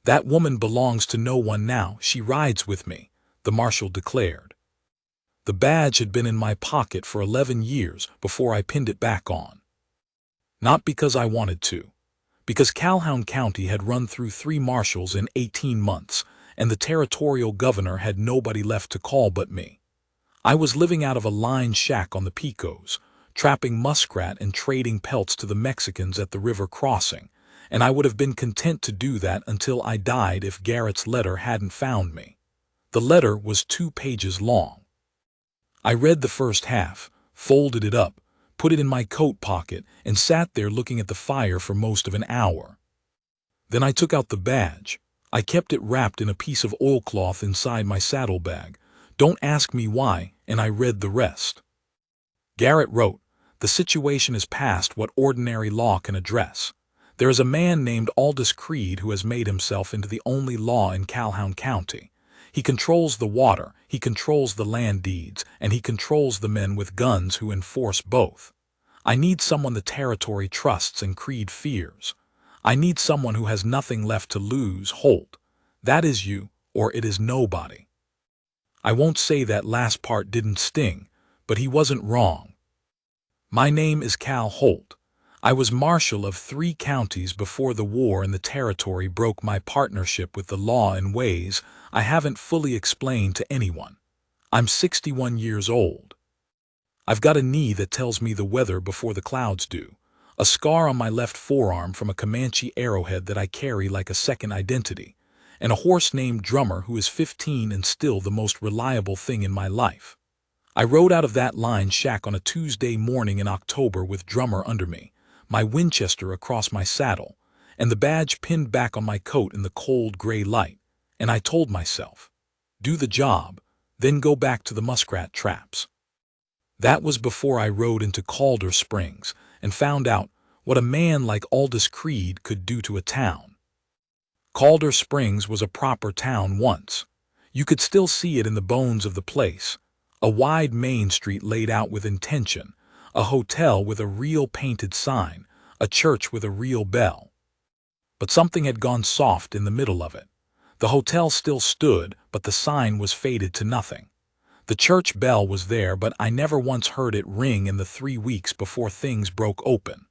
"That woman belongs to no one now, she rides with me," the marshal declared. The badge had been in my pocket for 11 years before I pinned it back on. Not because I wanted to. Because Calhoun County had run through 3 marshals in 18 months, and the territorial governor had nobody left to call but me. I was living out of a lined shack on the Pecos, trapping muskrat and trading pelts to the Mexicans at the river crossing, and I would have been content to do that until I died if Garrett's letter hadn't found me. The letter was 2 pages long. I read the first half, folded it up, put it in my coat pocket, and sat there looking at the fire for most of an hour. Then I took out the badge. I kept it wrapped in a piece of oilcloth inside my saddlebag. Don't ask me why, and I read the rest. Garrett wrote, "The situation is past what ordinary law can address. There is a man named Aldous Creed who has made himself into the only law in Calhoun County. He controls the water, he controls the land deeds, and he controls the men with guns who enforce both. I need someone the territory trusts and Creed fears. I need someone who has nothing left to lose, Holt. That is you, or it is nobody." I won't say that last part didn't sting, but he wasn't wrong. My name is Cal Holt. I was marshal of 3 counties before the war and the territory broke my partnership with the law in ways I haven't fully explained to anyone. I'm 61 years old. I've got a knee that tells me the weather before the clouds do, a scar on my left forearm from a Comanche arrowhead that I carry like a second identity, and a horse named Drummer who is 15 and still the most reliable thing in my life. I rode out of that lined shack on a Tuesday morning in October with Drummer under me, my Winchester across my saddle, and the badge pinned back on my coat in the cold gray light, and I told myself, do the job, then go back to the muskrat traps. That was before I rode into Calder Springs and found out what a man like Aldous Creed could do to a town. Calder Springs was a proper town once. You could still see it in the bones of the place. A wide main street laid out with intention, a hotel with a real painted sign, a church with a real bell. But something had gone soft in the middle of it. The hotel still stood, but the sign was faded to nothing. The church bell was there, but I never once heard it ring in the 3 weeks before things broke open.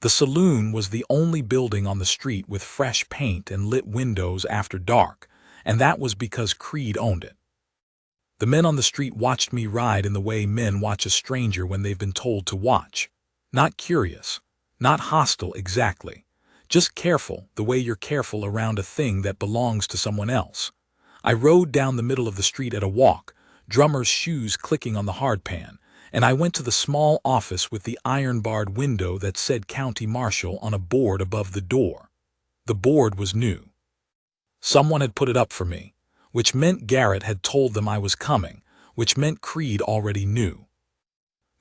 The saloon was the only building on the street with fresh paint and lit windows after dark, and that was because Creed owned it. The men on the street watched me ride in the way men watch a stranger when they've been told to watch. Not curious, not hostile exactly, just careful the way you're careful around a thing that belongs to someone else. I rode down the middle of the street at a walk, Drummer's shoes clicking on the hardpan, and I went to the small office with the iron-barred window that said County Marshal on a board above the door. The board was new. Someone had put it up for me, which meant Garrett had told them I was coming, which meant Creed already knew.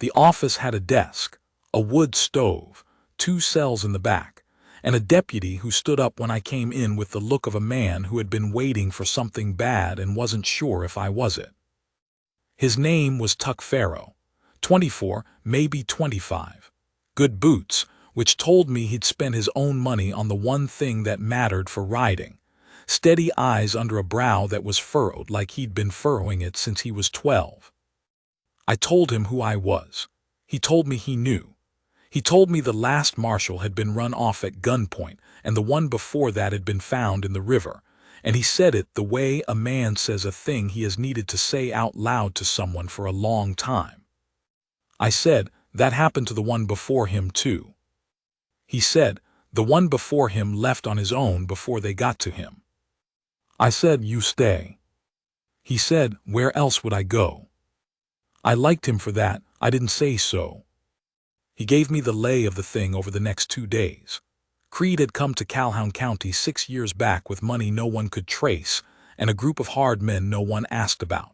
The office had a desk, a wood stove, 2 cells in the back, and a deputy who stood up when I came in with the look of a man who had been waiting for something bad and wasn't sure if I was it. His name was Tuck Farrow, 24, maybe 25. Good boots, which told me he'd spent his own money on the one thing that mattered for riding. Steady eyes under a brow that was furrowed like he'd been furrowing it since he was 12. I told him who I was. He told me he knew. He told me the last marshal had been run off at gunpoint and the one before that had been found in the river, and he said it the way a man says a thing he has needed to say out loud to someone for a long time. I said, that happened to the one before him too. He said, the one before him left on his own before they got to him. I said, you stay. He said, where else would I go? I liked him for that, I didn't say so. He gave me the lay of the thing over the next 2 days. Creed had come to Calhoun County 6 years back with money no one could trace and a group of hard men no one asked about.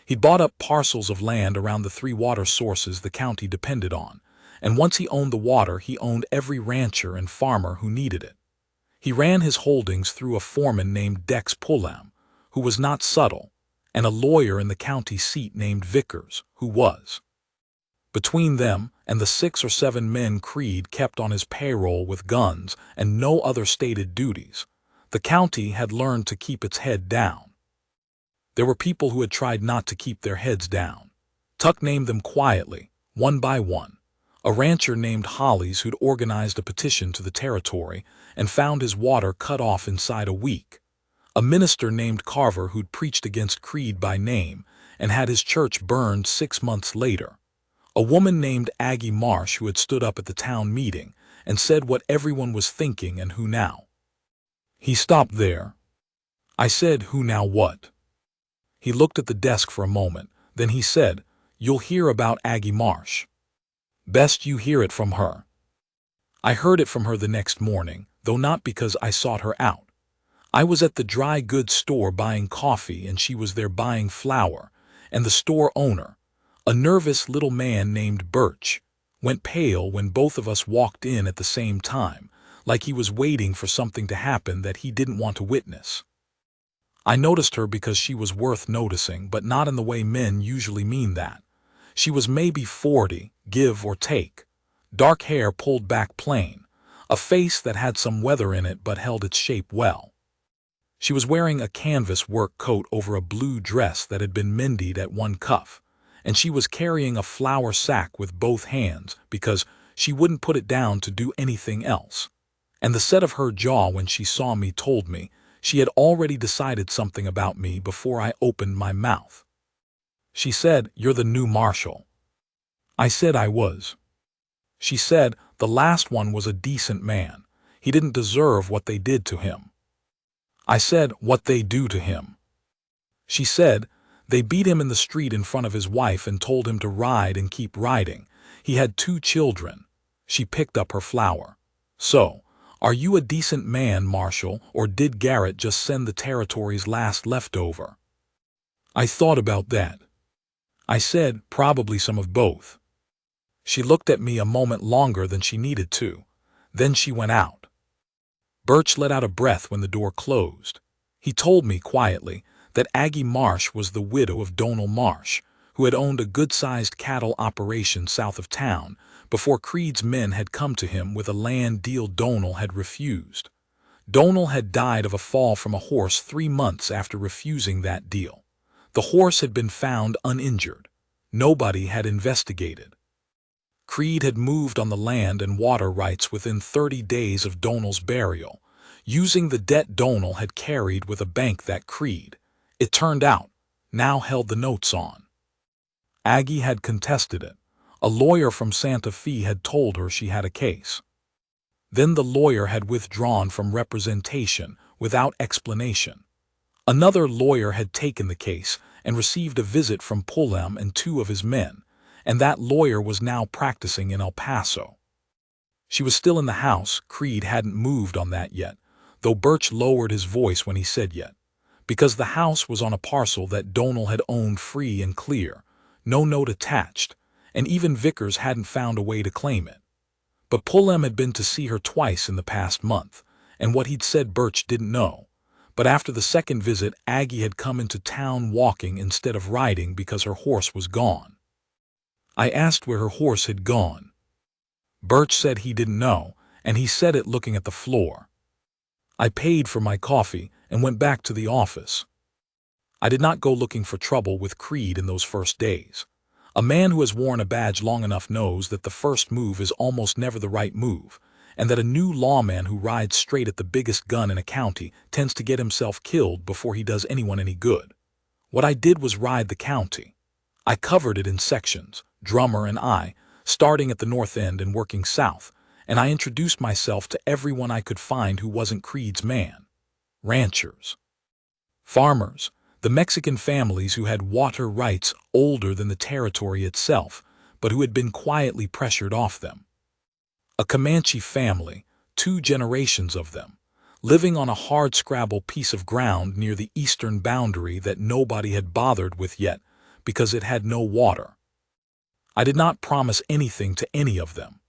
He'd bought up parcels of land around the 3 water sources the county depended on, and once he owned the water, he owned every rancher and farmer who needed it. He ran his holdings through a foreman named Dex Pullam, who was not subtle, and a lawyer in the county seat named Vickers, who was. Between them and the 6 or 7 men Creed kept on his payroll with guns and no other stated duties, The county had learned to keep its head down. There were people who had tried not to keep their heads down. Tuck named them quietly, one by one. A rancher named Hollies who'd organized a petition to the territory and found his water cut off inside a week. A minister named Carver who'd preached against Creed by name and had his church burned 6 months later. A woman named Aggie Marsh who had stood up at the town meeting and said what everyone was thinking and who now. He stopped there. I said, who now what? He looked at the desk for a moment, then he said, you'll hear about Aggie Marsh. Best you hear it from her. I heard it from her the next morning, though not because I sought her out. I was at the dry goods store buying coffee and she was there buying flour, and the store owner, a nervous little man named Birch, went pale when both of us walked in at the same time, like he was waiting for something to happen that he didn't want to witness. I noticed her because she was worth noticing, but not in the way men usually mean that. She was maybe 40, give or take. Dark hair pulled back plain, a face that had some weather in it but held its shape well. She was wearing a canvas work coat over a blue dress that had been mended at one cuff, and she was carrying a flour sack with both hands because she wouldn't put it down to do anything else. And the set of her jaw when she saw me told me she had already decided something about me before I opened my mouth. She said, you're the new Marshal. I said I was. She said, the last one was a decent man. He didn't deserve what they did to him. I said, what they do to him. She said, they beat him in the street in front of his wife and told him to ride and keep riding. He had 2 children. She picked up her flour. So, are you a decent man, Marshal, or did Garrett just send the territory's last leftover? I thought about that. I said, probably some of both. She looked at me a moment longer than she needed to. Then she went out. Birch let out a breath when the door closed. He told me quietly that Aggie Marsh was the widow of Donald Marsh, who had owned a good-sized cattle operation south of town before Creed's men had come to him with a land deal Donald had refused. Donald had died of a fall from a horse 3 months after refusing that deal. The horse had been found uninjured. Nobody had investigated. Creed had moved on the land and water rights within 30 days of Donald's burial, using the debt Donald had carried with a bank that Creed, it turned out, now held the notes on. Aggie had contested it. A lawyer from Santa Fe had told her she had a case. Then the lawyer had withdrawn from representation without explanation. Another lawyer had taken the case and received a visit from Pullem and 2 of his men, and that lawyer was now practicing in El Paso. She was still in the house. Creed hadn't moved on that yet, though Birch lowered his voice when he said yet, because the house was on a parcel that Donald had owned free and clear, no note attached, and even Vickers hadn't found a way to claim it. But Pullem had been to see her twice in the past month, and what he'd said Birch didn't know. But after the second visit, Aggie had come into town walking instead of riding because her horse was gone. I asked where her horse had gone. Birch said he didn't know, and he said it looking at the floor. I paid for my coffee and went back to the office. I did not go looking for trouble with Creed in those first days. A man who has worn a badge long enough knows that the first move is almost never the right move, and that a new lawman who rides straight at the biggest gun in a county tends to get himself killed before he does anyone any good. What I did was ride the county. I covered it in sections, Drummer and I, starting at the north end and working south, and I introduced myself to everyone I could find who wasn't Creed's man. Ranchers. Farmers. The Mexican families who had water rights older than the territory itself, but who had been quietly pressured off them. A Comanche family, 2 generations of them, living on a hardscrabble piece of ground near the eastern boundary that nobody had bothered with yet because it had no water. I did not promise anything to any of them.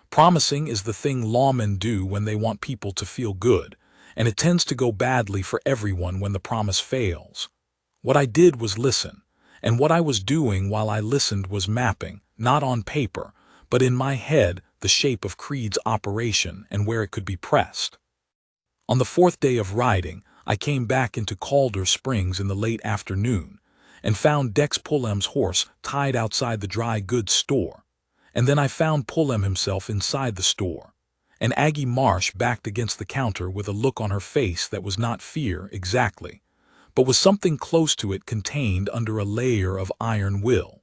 Promising is the thing lawmen do when they want people to feel good, and it tends to go badly for everyone when the promise fails. What I did was listen, and what I was doing while I listened was mapping, not on paper, but in my head, the shape of Creed's operation and where it could be pressed. On the fourth day of riding, I came back into Calder Springs in the late afternoon and found Dex Pullem's horse tied outside the dry goods store. And then I found Pullem himself inside the store, and Aggie Marsh backed against the counter with a look on her face that was not fear exactly, but was something close to it contained under a layer of iron will.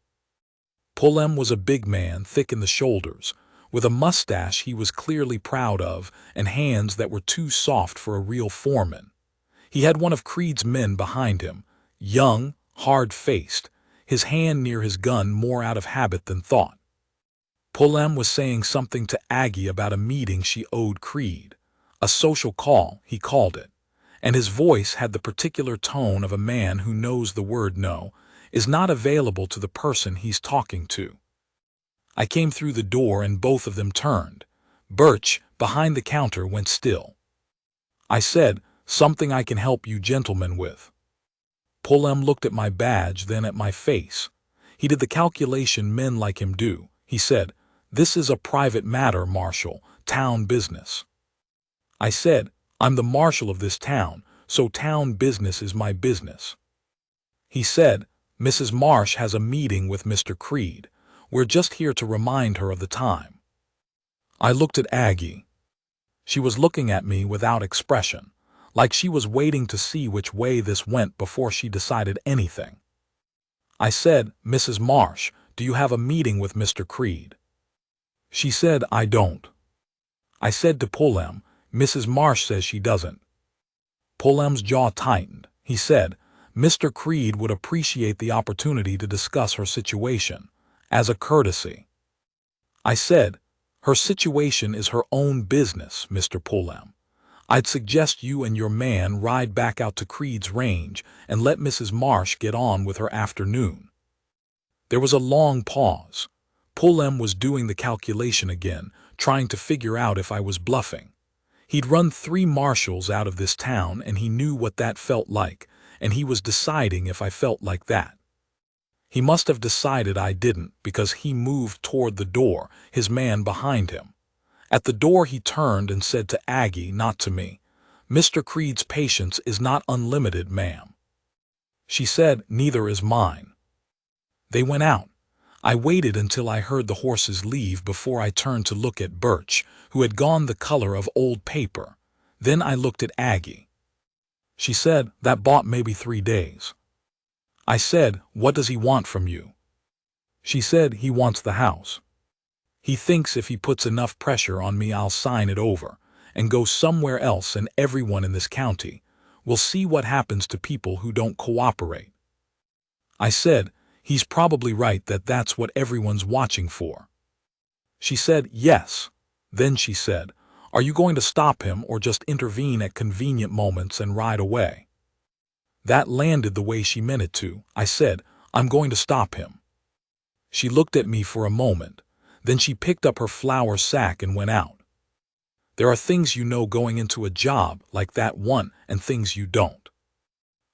Pullem was a big man, thick in the shoulders, with a mustache he was clearly proud of and hands that were too soft for a real foreman. He had one of Creed's men behind him, young, hard-faced, his hand near his gun more out of habit than thought. Pullem was saying something to Aggie about a meeting she owed Creed, a social call, he called it, and his voice had the particular tone of a man who knows the word no is not available to the person he's talking to. I came through the door and both of them turned. Birch, behind the counter, went still. I said, "Something I can help you gentlemen with." Pullem looked at my badge, then at my face. He did the calculation men like him do. He said, "This is a private matter, Marshal, town business." I said, "I'm the marshal of this town, so town business is my business." He said, "Mrs. Marsh has a meeting with Mr. Creed. We're just here to remind her of the time." I looked at Aggie. She was looking at me without expression, like she was waiting to see which way this went before she decided anything. I said, "Mrs. Marsh, do you have a meeting with Mr. Creed?" She said, "I don't." I said to Pullem, "Mrs. Marsh says she doesn't." Pullem's jaw tightened. He said, "Mr. Creed would appreciate the opportunity to discuss her situation, as a courtesy." I said, "Her situation is her own business, Mr. Pullem. I'd suggest you and your man ride back out to Creed's range and let Mrs. Marsh get on with her afternoon." There was a long pause. Pullem was doing the calculation again, trying to figure out if I was bluffing. He'd run 3 marshals out of this town and he knew what that felt like, and he was deciding if I felt like that. He must have decided I didn't, because he moved toward the door, his man behind him. At the door he turned and said to Aggie, not to me, "Mr. Creed's patience is not unlimited, ma'am." She said, "Neither is mine." They went out. I waited until I heard the horses leave before I turned to look at Birch, who had gone the color of old paper. Then I looked at Aggie. She said, "That bought maybe 3 days." I said, "What does he want from you?" She said, "He wants the house. He thinks if he puts enough pressure on me I'll sign it over and go somewhere else, and everyone in this county will see what happens to people who don't cooperate." I said, "He's probably right that that's what everyone's watching for." She said, "Yes." Then she said, "Are you going to stop him or just intervene at convenient moments and ride away?" That landed the way she meant it to. I said, "I'm going to stop him." She looked at me for a moment. Then she picked up her flour sack and went out. There are things you know going into a job like that one and things you don't.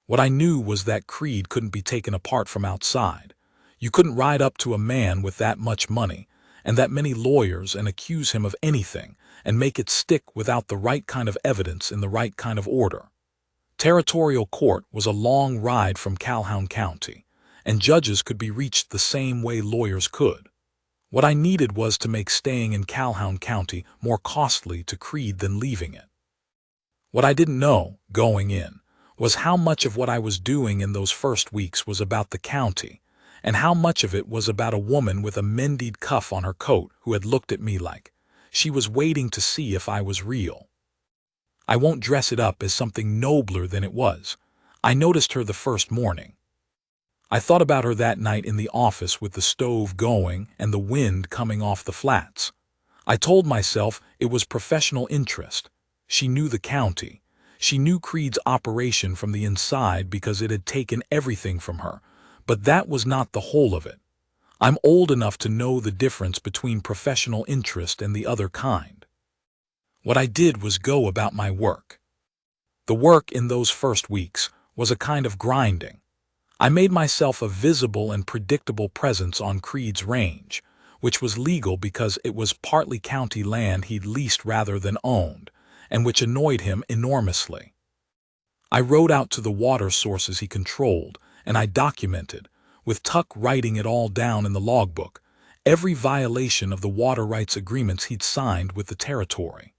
What I knew was that Creed couldn't be taken apart from outside. You couldn't ride up to a man with that much money and that many lawyers and accuse him of anything and make it stick without the right kind of evidence in the right kind of order. Territorial court was a long ride from Calhoun County, and judges could be reached the same way lawyers could. What I needed was to make staying in Calhoun County more costly to Creed than leaving it. What I didn't know, going in, was how much of what I was doing in those first weeks was about the county, and how much of it was about a woman with a mended cuff on her coat who had looked at me like she was waiting to see if I was real. I won't dress it up as something nobler than it was. I noticed her the first morning. I thought about her that night in the office with the stove going and the wind coming off the flats. I told myself it was professional interest. She knew the county. She knew Creed's operation from the inside because it had taken everything from her, but that was not the whole of it. I'm old enough to know the difference between professional interest and the other kind. What I did was go about my work. The work in those first weeks was a kind of grinding. I made myself a visible and predictable presence on Creed's range, which was legal because it was partly county land he'd leased rather than owned, and which annoyed him enormously. I rode out to the water sources he controlled, and I documented, with Tuck writing it all down in the logbook, every violation of the water rights agreements he'd signed with the territory.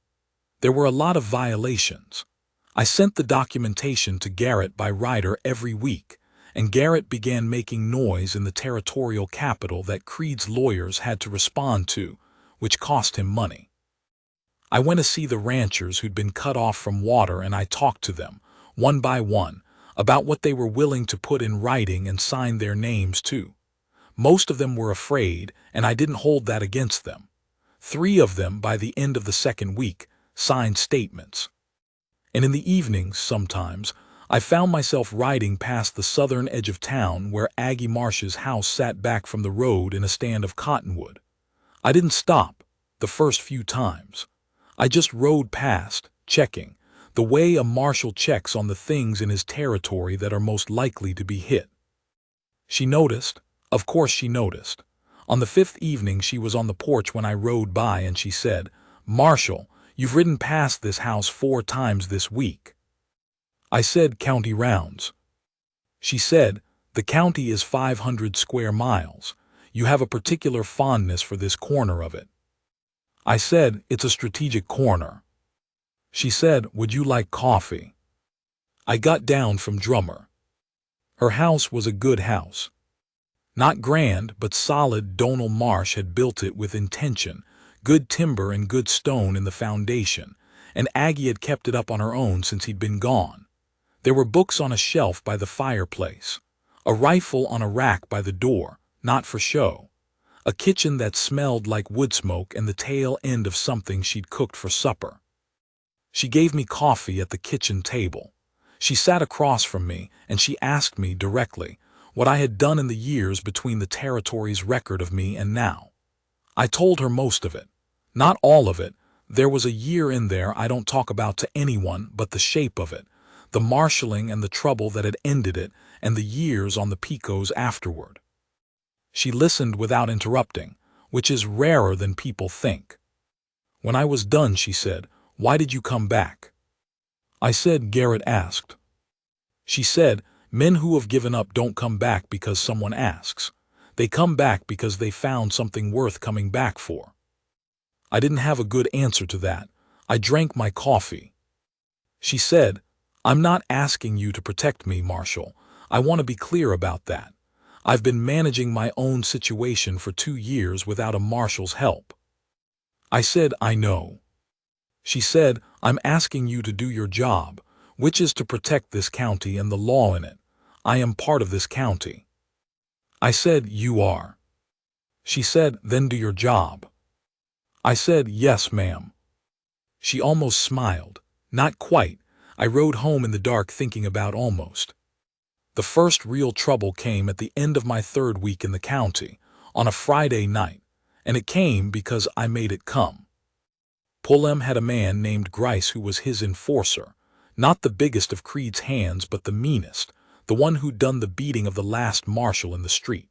There were a lot of violations. I sent the documentation to Garrett by rider every week, and Garrett began making noise in the territorial capital that Creed's lawyers had to respond to, which cost him money. I went to see the ranchers who'd been cut off from water, and I talked to them, one by one, about what they were willing to put in writing and sign their names to. Most of them were afraid, and I didn't hold that against them. 3 of them, by the end of the second week, signed statements. And in the evenings, sometimes, I found myself riding past the southern edge of town where Aggie Marsh's house sat back from the road in a stand of cottonwood. I didn't stop the first few times. I just rode past, checking, the way a marshal checks on the things in his territory that are most likely to be hit. She noticed. Of course she noticed. On the 5th evening she was on the porch when I rode by, and she said, "Marshal, you've ridden past this house 4 times this week." I said, "County rounds." She said, "The county is 500 square miles. You have a particular fondness for this corner of it." I said, "It's a strategic corner." She said, "Would you like coffee?" I got down from Drummer. Her house was a good house. Not grand, but solid. Donald Marsh had built it with intention, good timber and good stone in the foundation, and Aggie had kept it up on her own since he'd been gone. There were books on a shelf by the fireplace, a rifle on a rack by the door, not for show, a kitchen that smelled like wood smoke, and the tail end of something she'd cooked for supper. She gave me coffee at the kitchen table. She sat across from me, and she asked me directly what I had done in the years between the territory's record of me and now. I told her most of it. Not all of it. There was a year in there I don't talk about to anyone, but the shape of it, the marshalling and the trouble that had ended it, and the years on the Picos afterward. She listened without interrupting, which is rarer than people think. When I was done, she said, "Why did you come back?" I said, "Garrett asked." She said, "Men who have given up don't come back because someone asks. They come back because they found something worth coming back for." I didn't have a good answer to that. I drank my coffee. She said, "I'm not asking you to protect me, Marshal. I want to be clear about that. I've been managing my own situation for 2 years without a marshal's help." I said, "I know." She said, "I'm asking you to do your job, which is to protect this county and the law in it. I am part of this county." I said, "You are." She said, "Then do your job." I said, "Yes, ma'am." She almost smiled. Not quite. I rode home in the dark thinking about almost. The first real trouble came at the end of my 3rd week in the county, on a Friday night, and it came because I made it come. Pullem had a man named Grice who was his enforcer, not the biggest of Creed's hands but the meanest, the one who'd done the beating of the last marshal in the street.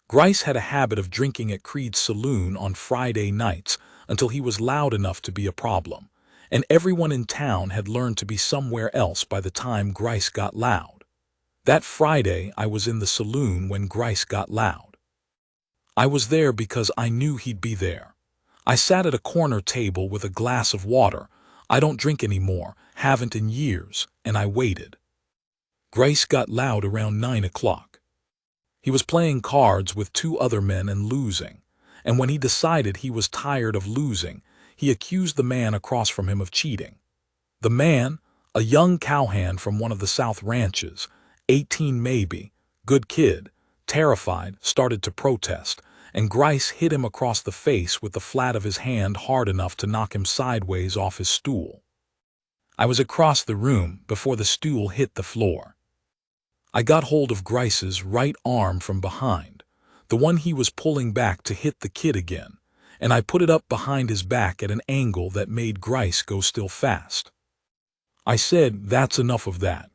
Grice had a habit of drinking at Creed's saloon on Friday nights until he was loud enough to be a problem, and everyone in town had learned to be somewhere else by the time Grice got loud. That Friday I was in the saloon when Grice got loud. I was there because I knew he'd be there. I sat at a corner table with a glass of water. I don't drink anymore, haven't in years, and I waited. Grice got loud around 9 o'clock. He was playing cards with 2 other men and losing, and when he decided he was tired of losing, he accused the man across from him of cheating. The man, a young cowhand from one of the South ranches, 18 maybe, good kid, terrified, started to protest, and Grice hit him across the face with the flat of his hand hard enough to knock him sideways off his stool. I was across the room before the stool hit the floor. I got hold of Grice's right arm from behind, the one he was pulling back to hit the kid again, and I put it up behind his back at an angle that made Grice go still fast. I said, "That's enough of that."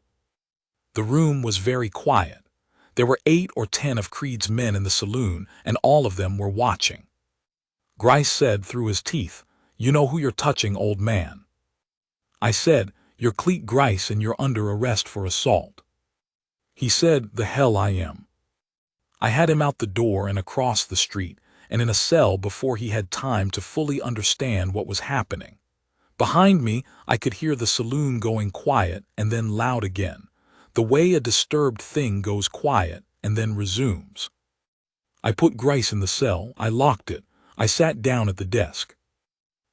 The room was very quiet. There were 8 or 10 of Creed's men in the saloon, and all of them were watching. Grice said through his teeth, "You know who you're touching, old man." I said, "You're Cleet Grice and you're under arrest for assault." He said, "The hell I am." I had him out the door and across the street, and in a cell before he had time to fully understand what was happening. Behind me, I could hear the saloon going quiet and then loud again, the way a disturbed thing goes quiet and then resumes. I put Grice in the cell, I locked it, I sat down at the desk.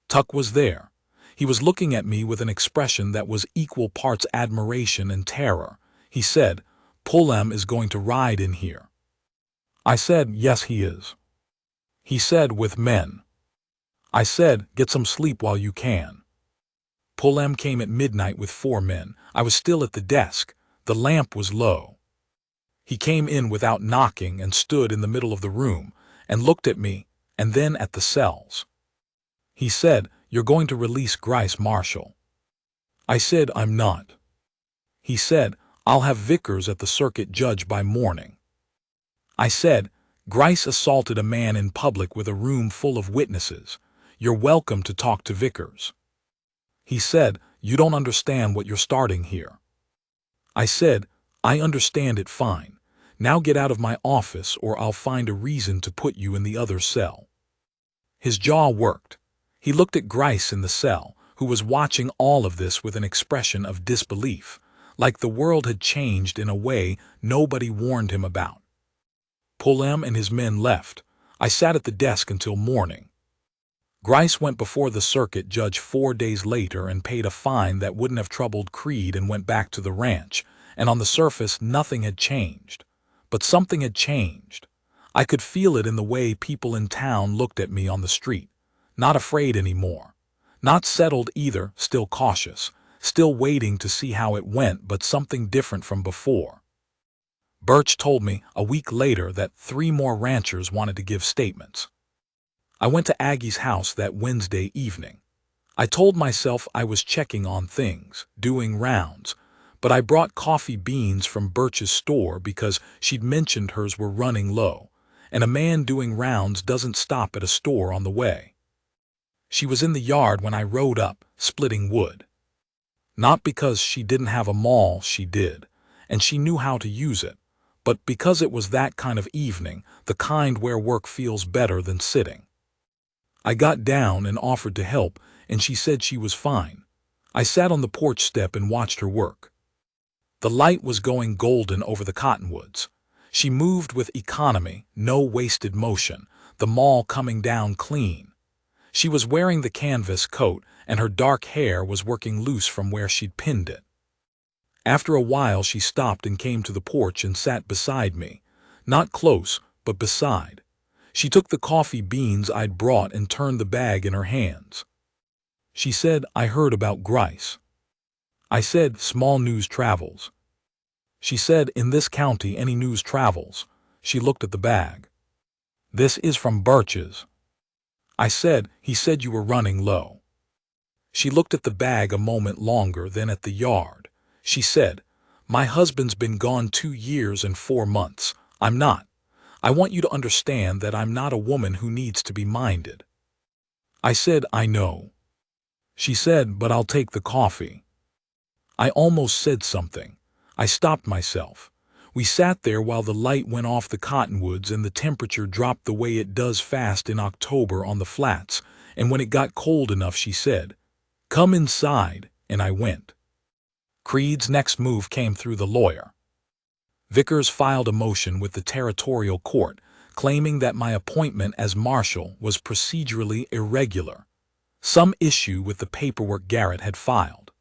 Tuck was there. He was looking at me with an expression that was equal parts admiration and terror. He said, "Pullem is going to ride in here." I said, "Yes, he is." He said, "With men." I said, "Get some sleep while you can." Pullem came at midnight with 4 men. I was still at the desk. The lamp was low. He came in without knocking and stood in the middle of the room and looked at me and then at the cells. He said, "You're going to release Grice, Marshal." I said, "I'm not." He said, "I'll have Vickers at the circuit judge by morning." I said, "Grice assaulted a man in public with a room full of witnesses. You're welcome to talk to Vickers." He said, "You don't understand what you're starting here." I said, "I understand it fine. Now get out of my office or I'll find a reason to put you in the other cell." His jaw worked. He looked at Grice in the cell, who was watching all of this with an expression of disbelief, like the world had changed in a way nobody warned him about. Pullem and his men left. I sat at the desk until morning. Grice went before the circuit judge 4 days later and paid a fine that wouldn't have troubled Creed and went back to the ranch, and on the surface nothing had changed. But something had changed. I could feel it in the way people in town looked at me on the street. Not afraid anymore. Not settled either, still cautious, still waiting to see how it went, but something different from before. Birch told me a week later that 3 more ranchers wanted to give statements. I went to Aggie's house that Wednesday evening. I told myself I was checking on things, doing rounds, but I brought coffee beans from Birch's store because she'd mentioned hers were running low, and a man doing rounds doesn't stop at a store on the way. She was in the yard when I rode up, splitting wood. Not because she didn't have a maul, she did, and she knew how to use it, but because it was that kind of evening, the kind where work feels better than sitting. I got down and offered to help, and she said she was fine. I sat on the porch step and watched her work. The light was going golden over the cottonwoods. She moved with economy, no wasted motion, the maul coming down clean. She was wearing the canvas coat, and her dark hair was working loose from where she'd pinned it. After a while she stopped and came to the porch and sat beside me. Not close, but beside. She took the coffee beans I'd brought and turned the bag in her hands. She said, "I heard about Grice." I said, "Small news travels." She said, "In this county any news travels." She looked at the bag. "This is from Birch's." I said, "He said you were running low." She looked at the bag a moment longer, then at the yard. She said, "My husband's been gone 2 years and 4 months. I'm not. I want you to understand that I'm not a woman who needs to be minded." I said, "I know." She said, "But I'll take the coffee." I almost said something. I stopped myself. We sat there while the light went off the cottonwoods and the temperature dropped the way it does fast in October on the flats, and when it got cold enough she said, "Come inside," and I went. Creed's next move came through the lawyer. Vickers filed a motion with the territorial court, claiming that my appointment as Marshal was procedurally irregular. Some issue with the paperwork Garrett had filed.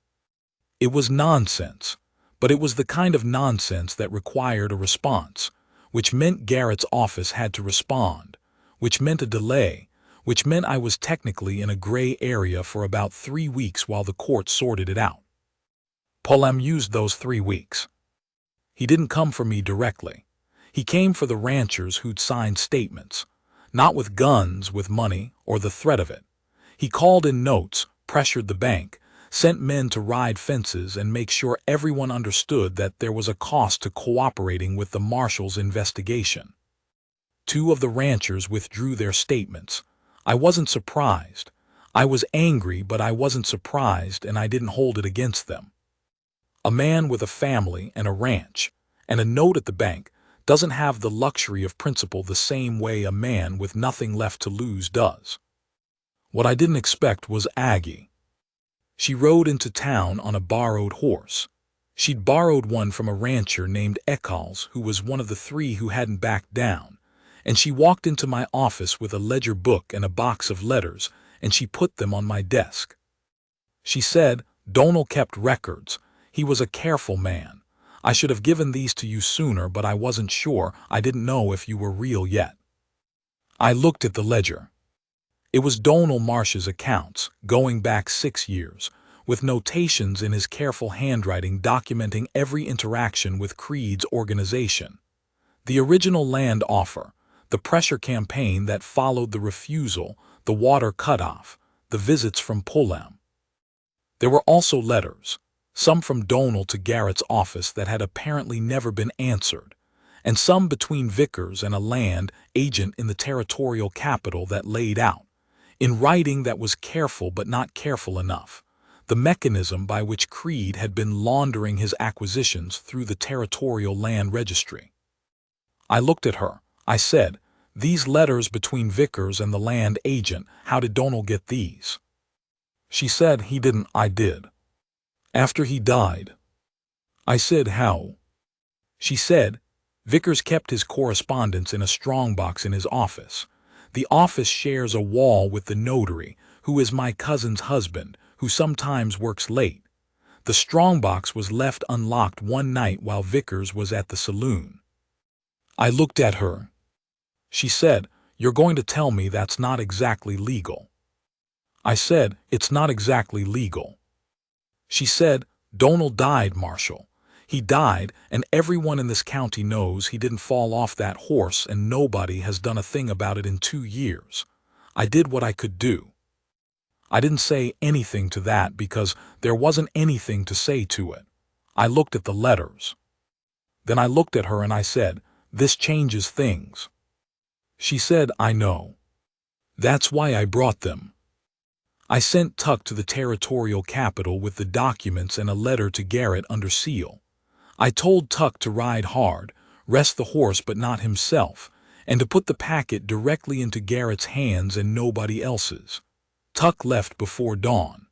It was nonsense. But it was the kind of nonsense that required a response, which meant Garrett's office had to respond, which meant a delay, which meant I was technically in a gray area for about 3 weeks while the court sorted it out. Pullem used those 3 weeks. He didn't come for me directly. He came for the ranchers who'd signed statements, not with guns, with money, or the threat of it. He called in notes, pressured the bank, sent men to ride fences and make sure everyone understood that there was a cost to cooperating with the Marshal's investigation. 2 of the ranchers withdrew their statements. I wasn't surprised. I was angry, but I wasn't surprised, and I didn't hold it against them. A man with a family and a ranch and a note at the bank doesn't have the luxury of principle the same way a man with nothing left to lose does. What I didn't expect was Aggie. She rode into town on a borrowed horse. She'd borrowed one from a rancher named Eccles, who was one of the three who hadn't backed down, and she walked into my office with a ledger book and a box of letters, and she put them on my desk. She said, "Donald kept records. He was a careful man. I should have given these to you sooner, but I wasn't sure. I didn't know if you were real yet." I looked at the ledger. It was Donald Marsh's accounts, going back 6 years, with notations in his careful handwriting documenting every interaction with Creed's organization. The original land offer, the pressure campaign that followed the refusal, the water cutoff, the visits from Pulam. There were also letters, some from Donald to Garrett's office that had apparently never been answered, and some between Vickers and a land agent in the territorial capital that laid out, in writing that was careful but not careful enough, the mechanism by which Creed had been laundering his acquisitions through the territorial land registry. I looked at her. I said, "These letters between Vickers and the land agent, how did Donald get these?" She said, "He didn't." I did. "After he died." I said, "How?" She said, "Vickers kept his correspondence in a strongbox in his office. The office shares a wall with the notary, who is my cousin's husband, who sometimes works late. The strongbox was left unlocked one night while Vickers was at the saloon." I looked at her. She said, "You're going to tell me that's not exactly legal." I said, "It's not exactly legal." She said, "Donald died, Marshal. He died, and everyone in this county knows he didn't fall off that horse, and nobody has done a thing about it in 2 years. I did what I could do." I didn't say anything to that because there wasn't anything to say to it. I looked at the letters. Then I looked at her and I said, "This changes things." She said, "I know. That's why I brought them." I sent Tuck to the territorial capital with the documents and a letter to Garrett under seal. I told Tuck to ride hard, rest the horse but not himself, and to put the packet directly into Garrett's hands and nobody else's. Tuck left before dawn.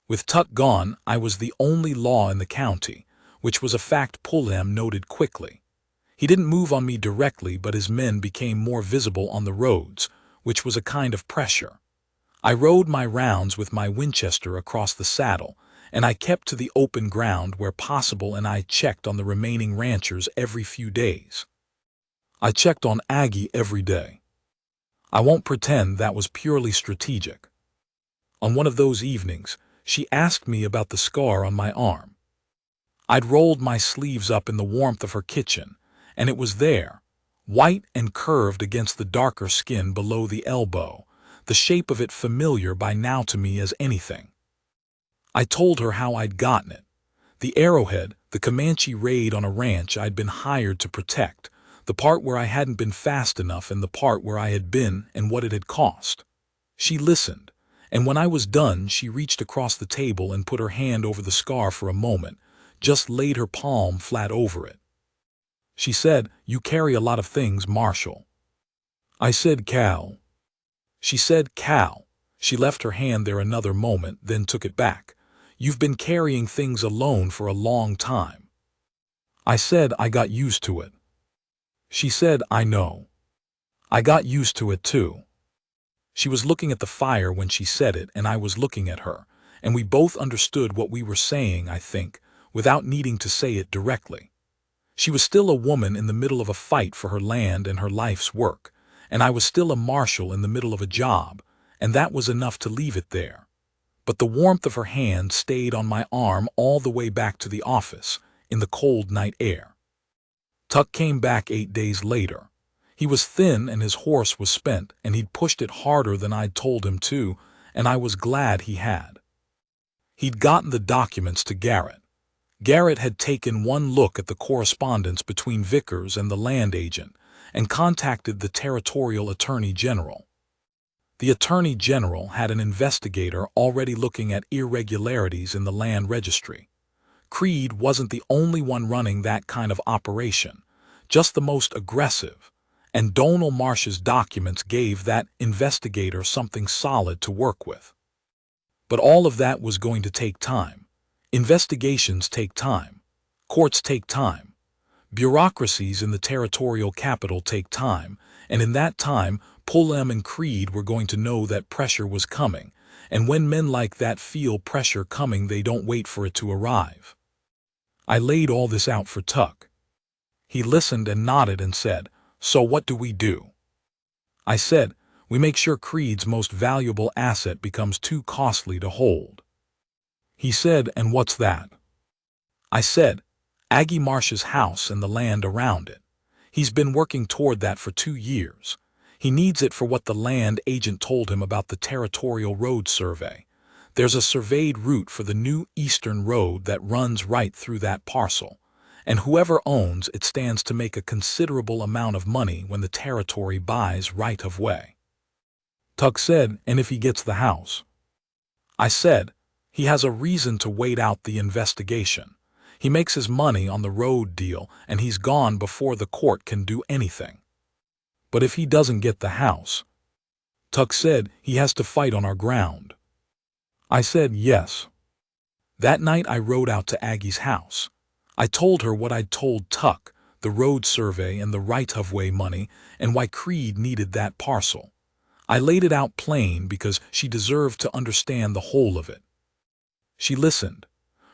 With Tuck gone, I was the only law in the county, which was a fact Pulam noted quickly. He didn't move on me directly, but his men became more visible on the roads, which was a kind of pressure. I rode my rounds with my Winchester across the saddle, and I kept to the open ground where possible, and I checked on the remaining ranchers every few days. I checked on Aggie every day. I won't pretend that was purely strategic. On one of those evenings, she asked me about the scar on my arm. I'd rolled my sleeves up in the warmth of her kitchen, and it was there, white and curved against the darker skin below the elbow, the shape of it familiar by now to me as anything. I told her how I'd gotten it. The arrowhead, the Comanche raid on a ranch I'd been hired to protect, the part where I hadn't been fast enough and the part where I had been and what it had cost. She listened, and when I was done she reached across the table and put her hand over the scar for a moment, just laid her palm flat over it. She said, "You carry a lot of things, Marshal." I said, "Cal." She said, "Cal." She left her hand there another moment, then took it back. "You've been carrying things alone for a long time." I said, "I got used to it." She said, "I know. I got used to it too." She was looking at the fire when she said it, and I was looking at her, and we both understood what we were saying, I think, without needing to say it directly. She was still a woman in the middle of a fight for her land and her life's work, and I was still a marshal in the middle of a job, and that was enough to leave it there. But the warmth of her hand stayed on my arm all the way back to the office, in the cold night air. Tuck came back 8 days later. He was thin and his horse was spent, and he'd pushed it harder than I'd told him to, and I was glad he had. He'd gotten the documents to Garrett. Garrett had taken one look at the correspondence between Vickers and the land agent, and contacted the territorial attorney general. The Attorney General had an investigator already looking at irregularities in the land registry. Creed wasn't the only one running that kind of operation, just the most aggressive, and Donald Marsh's documents gave that investigator something solid to work with. But all of that was going to take time. Investigations take time. Courts take time. Bureaucracies in the territorial capital take time, and in that time, Pullem and Creed were going to know that pressure was coming, and when men like that feel pressure coming, they don't wait for it to arrive. I laid all this out for Tuck. He listened and nodded and said, "So what do we do?" I said, "We make sure Creed's most valuable asset becomes too costly to hold." He said, "And what's that?" I said, "Aggie Marsh's house and the land around it. He's been working toward that for 2 years. He needs it for what the land agent told him about the territorial road survey. There's a surveyed route for the new eastern road that runs right through that parcel, and whoever owns it stands to make a considerable amount of money when the territory buys right of way." Tuck said, "And if he gets the house?" I said, "He has a reason to wait out the investigation. He makes his money on the road deal, and he's gone before the court can do anything." "But if he doesn't get the house?" Tuck said, "He has to fight on our ground." I said, "Yes." That night I rode out to Aggie's house. I told her what I'd told Tuck, the road survey and the right-of-way money, and why Creed needed that parcel. I laid it out plain because she deserved to understand the whole of it. She listened.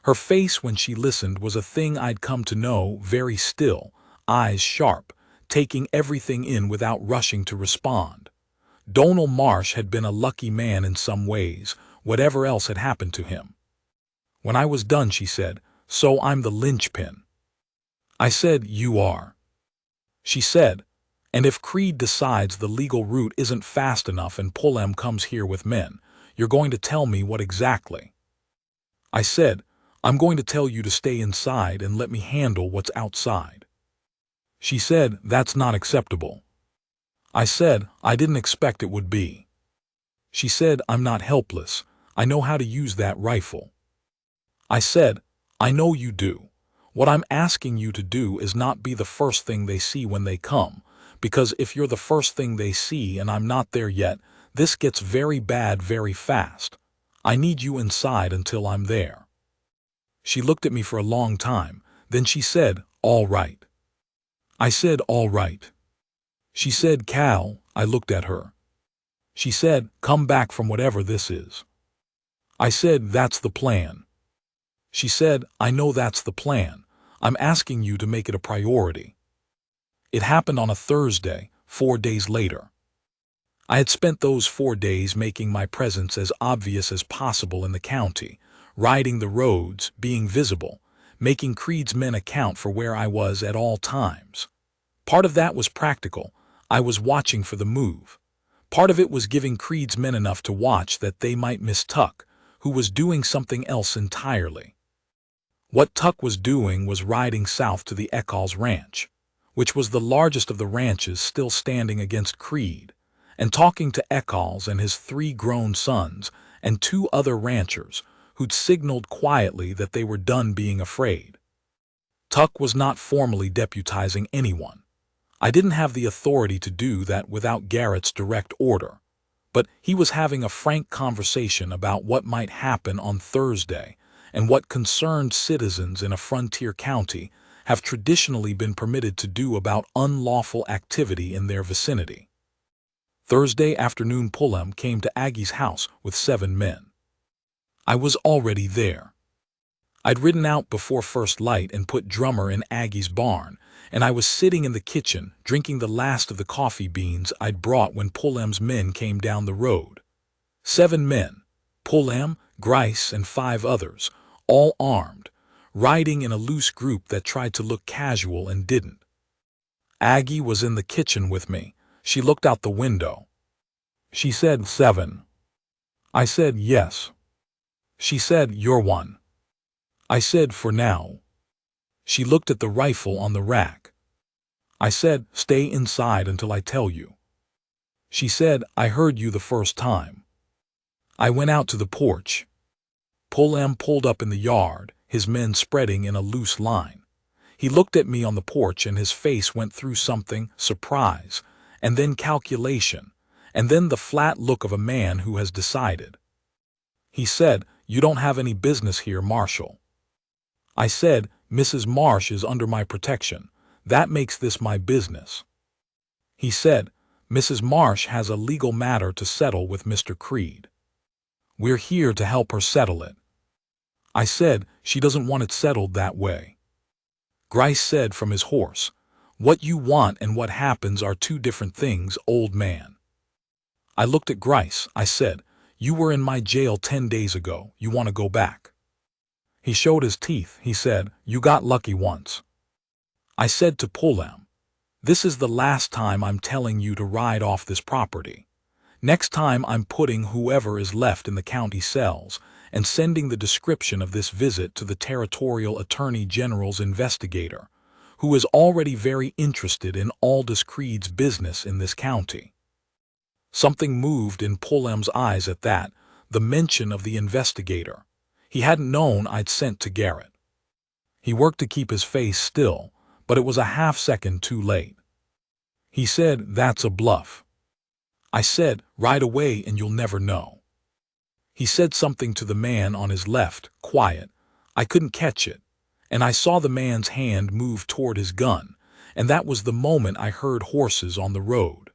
Her face when she listened was a thing I'd come to know, very still, eyes sharp, taking everything in without rushing to respond. Donald Marsh had been a lucky man in some ways, whatever else had happened to him. When I was done, she said, "So I'm the linchpin." I said, "You are." She said, "And if Creed decides the legal route isn't fast enough and Pullem comes here with men, you're going to tell me what exactly?" I said, "I'm going to tell you to stay inside and let me handle what's outside." She said, "That's not acceptable." I said, "I didn't expect it would be." She said, "I'm not helpless. I know how to use that rifle." I said, "I know you do. What I'm asking you to do is not be the first thing they see when they come, because if you're the first thing they see and I'm not there yet, this gets very bad very fast. I need you inside until I'm there." She looked at me for a long time, then she said, "All right." I said, "All right." She said, "Cal," I looked at her. She said, "Come back from whatever this is." I said, "That's the plan." She said, "I know that's the plan. I'm asking you to make it a priority." It happened on a Thursday, 4 days later. I had spent those 4 days making my presence as obvious as possible in the county, riding the roads, being visible, making Creed's men account for where I was at all times. Part of that was practical. I was watching for the move. Part of it was giving Creed's men enough to watch that they might miss Tuck, who was doing something else entirely. What Tuck was doing was riding south to the Eccles Ranch, which was the largest of the ranches still standing against Creed, and talking to Eccles and his 3 grown sons and 2 other ranchers who'd signaled quietly that they were done being afraid. Tuck was not formally deputizing anyone. I didn't have the authority to do that without Garrett's direct order, but he was having a frank conversation about what might happen on Thursday and what concerned citizens in a frontier county have traditionally been permitted to do about unlawful activity in their vicinity. Thursday afternoon, Pullem came to Aggie's house with 7 men. I was already there. I'd ridden out before first light and put Drummer in Aggie's barn, and I was sitting in the kitchen drinking the last of the coffee beans I'd brought when Pullem's men came down the road. 7 men, Pullem, Grice, and 5 others, all armed, riding in a loose group that tried to look casual and didn't. Aggie was in the kitchen with me. She looked out the window. She said, "7." I said, "Yes." She said, "You're one." I said, "For now." She looked at the rifle on the rack. I said, "Stay inside until I tell you." She said, I heard you the first time. I went out to the porch. Pullem pulled up in the yard, his men spreading in a loose line. He looked at me on the porch and his face went through something, surprise, and then calculation, and then the flat look of a man who has decided. He said, You don't have any business here, Marshal. I said, Mrs. Marsh is under my protection. That makes this my business. He said, Mrs. Marsh has a legal matter to settle with Mr. Creed. We're here to help her settle it. I said, She doesn't want it settled that way. Grice said from his horse, What you want and what happens are two different things, old man. I looked at Grice. I said, You were in my jail 10 days ago. You want to go back? He showed his teeth. He said, You got lucky once. I said to Pullem, This is the last time I'm telling you to ride off this property. Next time I'm putting whoever is left in the county cells and sending the description of this visit to the Territorial Attorney General's investigator, who is already very interested in Aldous Creed's business in this county. Something moved in Pullem's eyes at that, the mention of the investigator. He hadn't known I'd sent to Garrett. He worked to keep his face still, but it was a half-second too late. He said, That's a bluff. I said, Right away and you'll never know. He said something to the man on his left, quiet. I couldn't catch it, and I saw the man's hand move toward his gun, and that was the moment I heard horses on the road.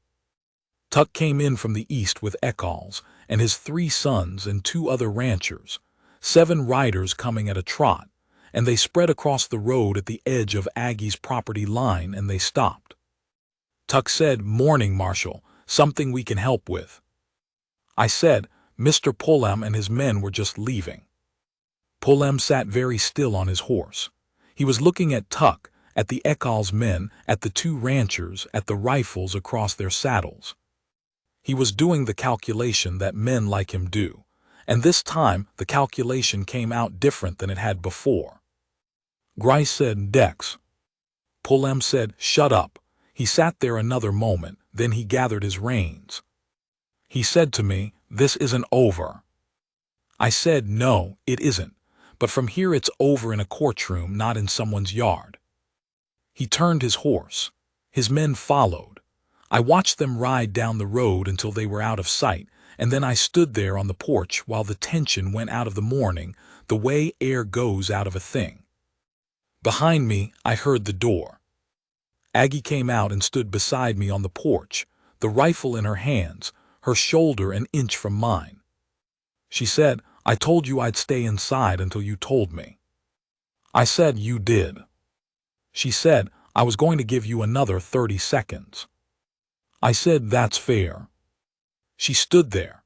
Tuck came in from the east with Eccles and his 3 sons and 2 other ranchers, 7 riders coming at a trot, and they spread across the road at the edge of Aggie's property line and they stopped. Tuck said, Morning, Marshal, something we can help with. I said, Mr. Pullem and his men were just leaving. Pullem sat very still on his horse. He was looking at Tuck, at the Eccles men, at the 2 ranchers, at the rifles across their saddles. He was doing the calculation that men like him do, and this time the calculation came out different than it had before. Grice said, Dex. Pullem said, Shut up. He sat there another moment, then he gathered his reins. He said to me, This isn't over. I said, No, it isn't, but from here it's over in a courtroom, not in someone's yard. He turned his horse. His men followed. I watched them ride down the road until they were out of sight, and then I stood there on the porch while the tension went out of the morning, the way air goes out of a thing. Behind me, I heard the door. Aggie came out and stood beside me on the porch, the rifle in her hands, her shoulder an inch from mine. She said, I told you I'd stay inside until you told me. I said, You did. She said, I was going to give you another 30 seconds. I said, That's fair. She stood there.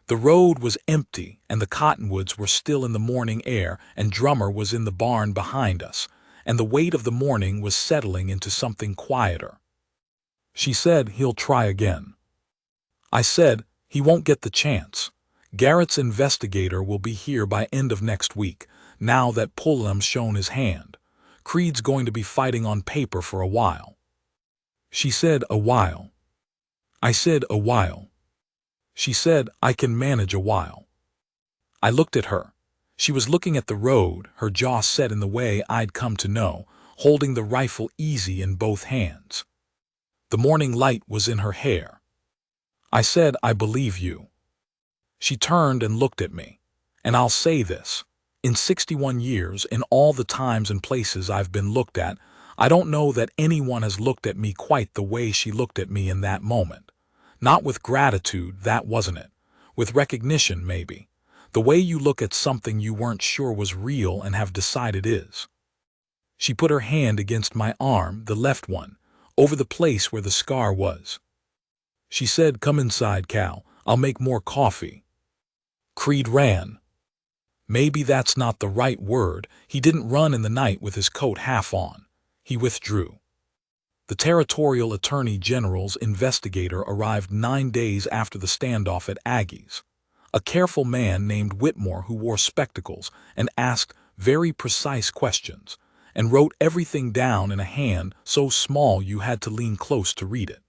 The road was empty and the cottonwoods were still in the morning air and Drummer was in the barn behind us, and the weight of the morning was settling into something quieter. She said, He'll try again. I said, He won't get the chance. Garrett's investigator will be here by end of next week, now that Pullem's shown his hand. Creed's going to be fighting on paper for a while. She said, A while. I said, A while. She said, I can manage a while. I looked at her. She was looking at the road, her jaw set in the way I'd come to know, holding the rifle easy in both hands. The morning light was in her hair. I said, I believe you. She turned and looked at me. And I'll say this. In 61 years, in all the times and places I've been looked at, I don't know that anyone has looked at me quite the way she looked at me in that moment. Not with gratitude, that wasn't it. With recognition, maybe. The way you look at something you weren't sure was real and have decided is. She put her hand against my arm, the left one, over the place where the scar was. She said, Come inside, Cal. I'll make more coffee. Creed ran. Maybe that's not the right word. He didn't run in the night with his coat half on. He withdrew. The Territorial Attorney General's investigator arrived 9 days after the standoff at Aggie's. A careful man named Whitmore who wore spectacles and asked very precise questions, and wrote everything down in a hand so small you had to lean close to read it.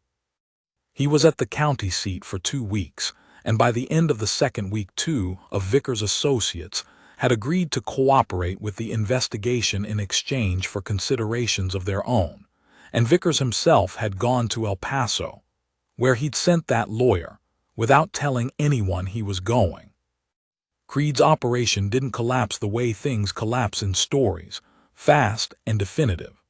He was at the county seat for 2 weeks, and by the end of the second week 2 of Vickers' associates had agreed to cooperate with the investigation in exchange for considerations of their own, and Vickers himself had gone to El Paso, where he'd sent that lawyer, without telling anyone he was going. Creed's operation didn't collapse the way things collapse in stories, fast and definitive.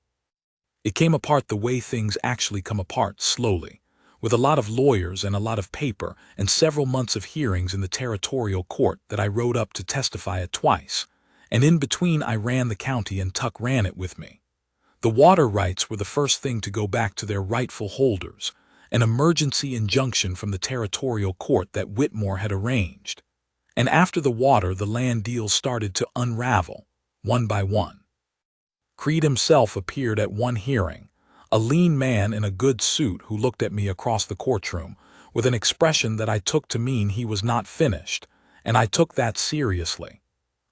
It came apart the way things actually come apart, slowly, with a lot of lawyers and a lot of paper and several months of hearings in the territorial court that I rode up to testify at twice, and in between I ran the county and Tuck ran it with me. The water rights were the first thing to go back to their rightful holders, an emergency injunction from the territorial court that Whitmore had arranged. And after the water, the land deals started to unravel, one by one. Creed himself appeared at one hearing, a lean man in a good suit who looked at me across the courtroom with an expression that I took to mean he was not finished, and I took that seriously.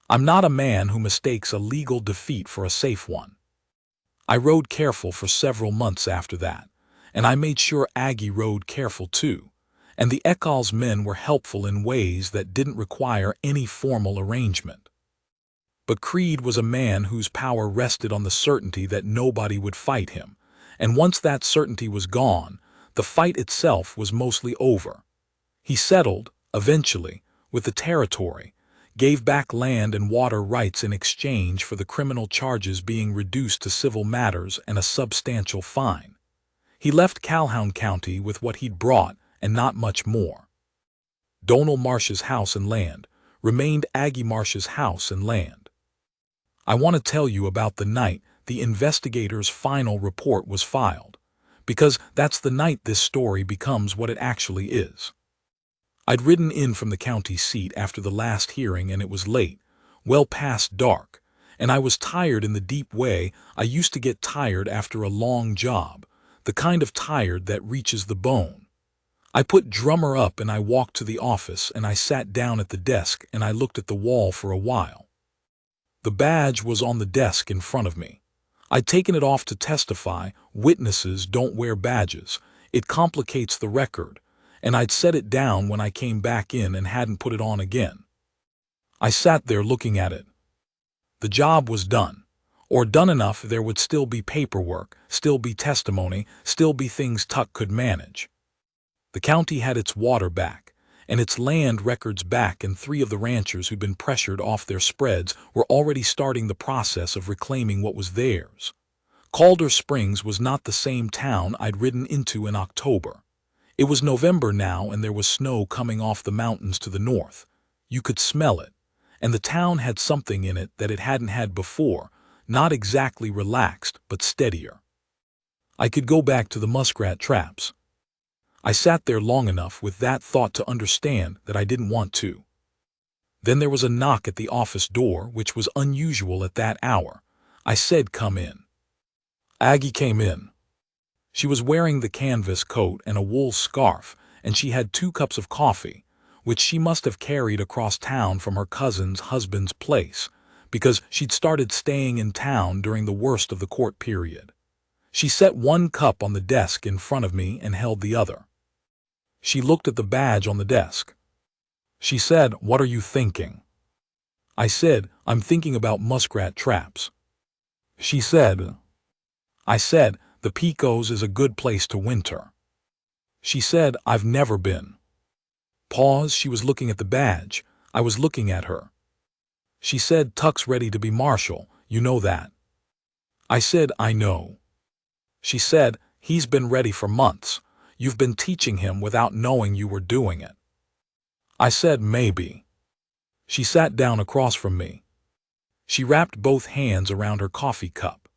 I'm not a man who mistakes a legal defeat for a safe one. I rode careful for several months after that, and I made sure Aggie rode careful too, and the Eccles men were helpful in ways that didn't require any formal arrangement. But Creed was a man whose power rested on the certainty that nobody would fight him, and once that certainty was gone, the fight itself was mostly over. He settled, eventually, with the territory, gave back land and water rights in exchange for the criminal charges being reduced to civil matters and a substantial fine. He left Calhoun County with what he'd brought and not much more. Donald Marsh's house and land remained Aggie Marsh's house and land. I want to tell you about the night the investigator's final report was filed, because that's the night this story becomes what it actually is. I'd ridden in from the county seat after the last hearing, and it was late, well past dark, and I was tired in the deep way I used to get tired after a long job, the kind of tired that reaches the bone. I put Drummer up and I walked to the office and I sat down at the desk and I looked at the wall for a while. The badge was on the desk in front of me. I'd taken it off to testify. Witnesses don't wear badges. It complicates the record. And I'd set it down when I came back in and hadn't put it on again. I sat there looking at it. The job was done. Or done enough there would still be paperwork, still be testimony, still be things Tuck could manage. The county had its water back, and its land records back, and 3 of the ranchers who'd been pressured off their spreads were already starting the process of reclaiming what was theirs. Calder Springs was not the same town I'd ridden into in October. It was November now, and there was snow coming off the mountains to the north. You could smell it, and the town had something in it that it hadn't had before, not exactly relaxed, but steadier. I could go back to the muskrat traps. I sat there long enough with that thought to understand that I didn't want to. Then there was a knock at the office door, which was unusual at that hour. I said, "Come in." Aggie came in. She was wearing the canvas coat and a wool scarf, and she had 2 cups of coffee, which she must have carried across town from her cousin's husband's place, because she'd started staying in town during the worst of the court period. She set 1 cup on the desk in front of me and held the other. She looked at the badge on the desk. She said, "What are you thinking?" I said, "I'm thinking about muskrat traps." She said, I said, "The Pecos is a good place to winter." She said, "I've never been." Pause. She was looking at the badge. I was looking at her. She said, "Tuck's ready to be Marshal, you know that." I said, "I know." She said, "He's been ready for months. You've been teaching him without knowing you were doing it." I said, "Maybe." She sat down across from me. She wrapped both hands around her coffee cup.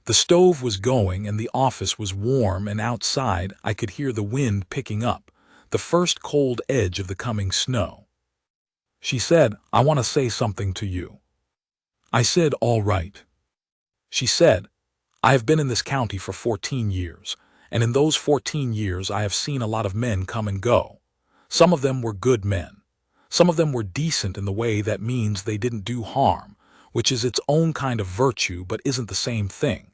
The stove was going and the office was warm, and outside I could hear the wind picking up, the first cold edge of the coming snow. She said, "I want to say something to you." I said, "All right." She said, "I have been in this county for 14 years, and in those 14 years I have seen a lot of men come and go. Some of them were good men. Some of them were decent in the way that means they didn't do harm, which is its own kind of virtue but isn't the same thing.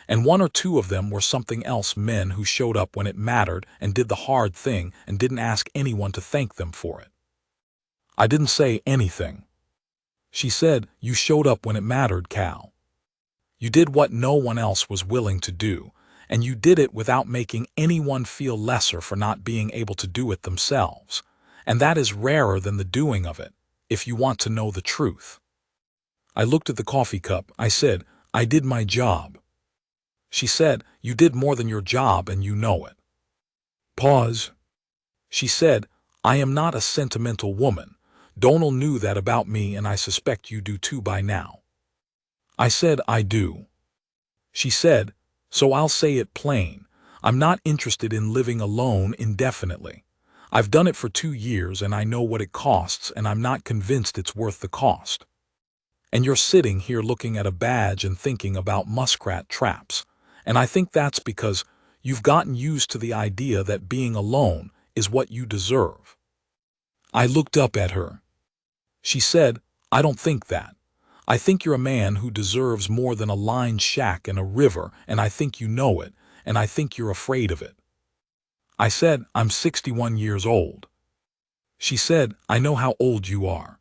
And one or two of them were something else, men who showed up when it mattered and did the hard thing and didn't ask anyone to thank them for it. I didn't say anything. She said, "You showed up when it mattered, Cal. You did what no one else was willing to do, and you did it without making anyone feel lesser for not being able to do it themselves. And that is rarer than the doing of it, if you want to know the truth." I looked at the coffee cup. I said, "I did my job." She said, "You did more than your job and you know it." Pause. She said, "I am not a sentimental woman. Donald knew that about me, and I suspect you do too by now." I said, "I do." She said, "So I'll say it plain. I'm not interested in living alone indefinitely. I've done it for 2 years and I know what it costs, and I'm not convinced it's worth the cost. And you're sitting here looking at a badge and thinking about muskrat traps. And I think that's because you've gotten used to the idea that being alone is what you deserve." I looked up at her. She said, "I don't think that. I think you're a man who deserves more than a lined shack and a river, and I think you know it, and I think you're afraid of it." I said, "I'm 61 years old." She said, "I know how old you are."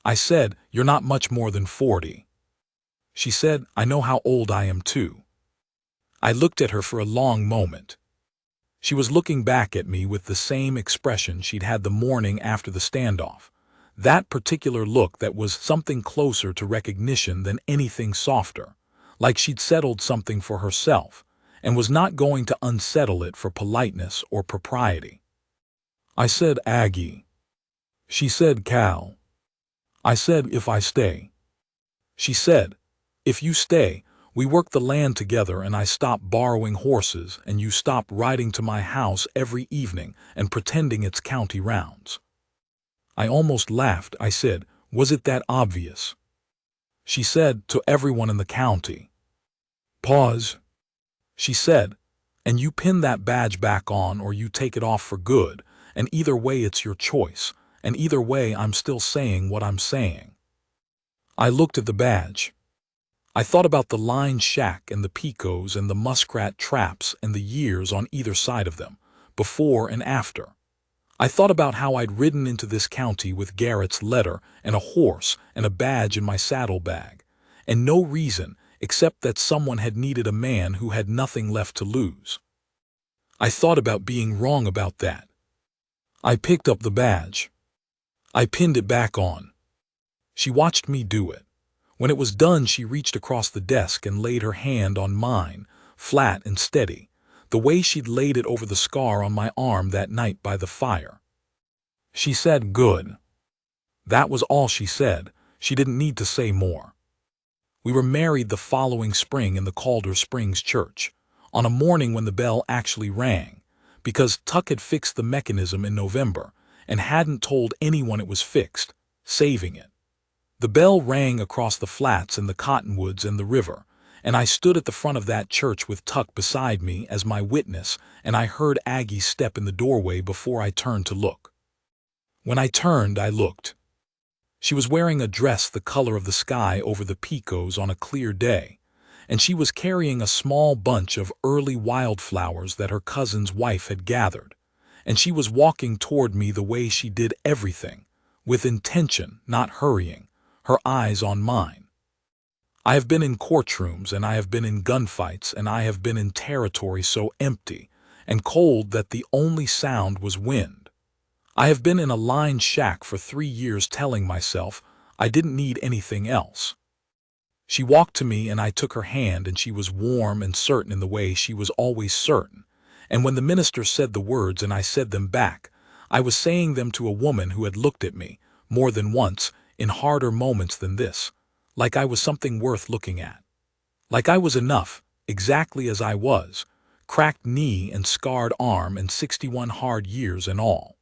I said, "You're not much more than 40. She said, "I know how old I am too." I looked at her for a long moment. She was looking back at me with the same expression she'd had the morning after the standoff. That particular look that was something closer to recognition than anything softer, like she'd settled something for herself and was not going to unsettle it for politeness or propriety. I said, "Aggie." She said, "Cal." I said, "If I stay." She said, "If you stay, we work the land together and I stop borrowing horses and you stop riding to my house every evening and pretending it's county rounds." I almost laughed. I said, "Was it that obvious?" She said, "To everyone in the county." Pause. She said, "And you pin that badge back on or you take it off for good, and either way it's your choice, and either way I'm still saying what I'm saying." I looked at the badge. I thought about the lined shack and the picos and the muskrat traps and the years on either side of them, before and after. I thought about how I'd ridden into this county with Garrett's letter and a horse and a badge in my saddlebag, and no reason except that someone had needed a man who had nothing left to lose. I thought about being wrong about that. I picked up the badge. I pinned it back on. She watched me do it. When it was done, she reached across the desk and laid her hand on mine, flat and steady, the way she'd laid it over the scar on my arm that night by the fire. She said, "Good." That was all she said. She didn't need to say more. We were married the following spring in the Calder Springs church, on a morning when the bell actually rang, because Tuck had fixed the mechanism in November and hadn't told anyone it was fixed, saving it. The bell rang across the flats and the cottonwoods and the river, and I stood at the front of that church with Tuck beside me as my witness, and I heard Aggie's step in the doorway before I turned to look. When I turned, I looked. She was wearing a dress the color of the sky over the picos on a clear day, and she was carrying a small bunch of early wildflowers that her cousin's wife had gathered, and she was walking toward me the way she did everything, with intention, not hurrying, her eyes on mine. I have been in courtrooms, and I have been in gunfights, and I have been in territory so empty and cold that the only sound was wind. I have been in a lined shack for 3 years telling myself I didn't need anything else. She walked to me and I took her hand, and she was warm and certain in the way she was always certain. And when the minister said the words and I said them back, I was saying them to a woman who had looked at me, more than once, in harder moments than this, like I was something worth looking at. Like I was enough, exactly as I was, cracked knee and scarred arm and 61 hard years and all.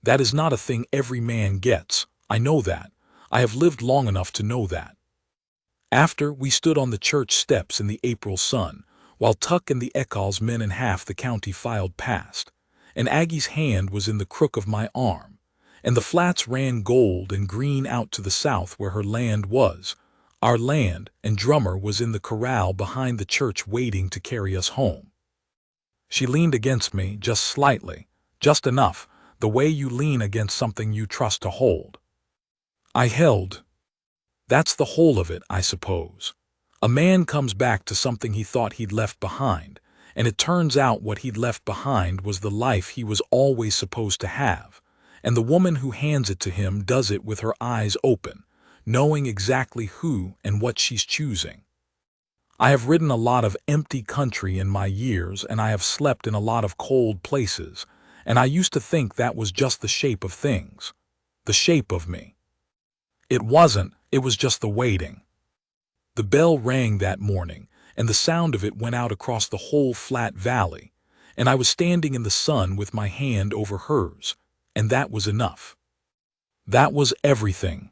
That is not a thing every man gets. I know that. I have lived long enough to know that. After, we stood on the church steps in the April sun, while Tuck and the Eccles men and half the county filed past, and Aggie's hand was in the crook of my arm, and the flats ran gold and green out to the south where her land was, our land, and Drummer was in the corral behind the church waiting to carry us home. She leaned against me, just slightly, just enough, the way you lean against something you trust to hold. I held. That's the whole of it, I suppose. A man comes back to something he thought he'd left behind, and it turns out what he'd left behind was the life he was always supposed to have, and the woman who hands it to him does it with her eyes open, knowing exactly who and what she's choosing. I have ridden a lot of empty country in my years, and I have slept in a lot of cold places, and I used to think that was just the shape of things, the shape of me. It wasn't, it was just the waiting. The bell rang that morning, and the sound of it went out across the whole flat valley, and I was standing in the sun with my hand over hers, and that was enough. That was everything.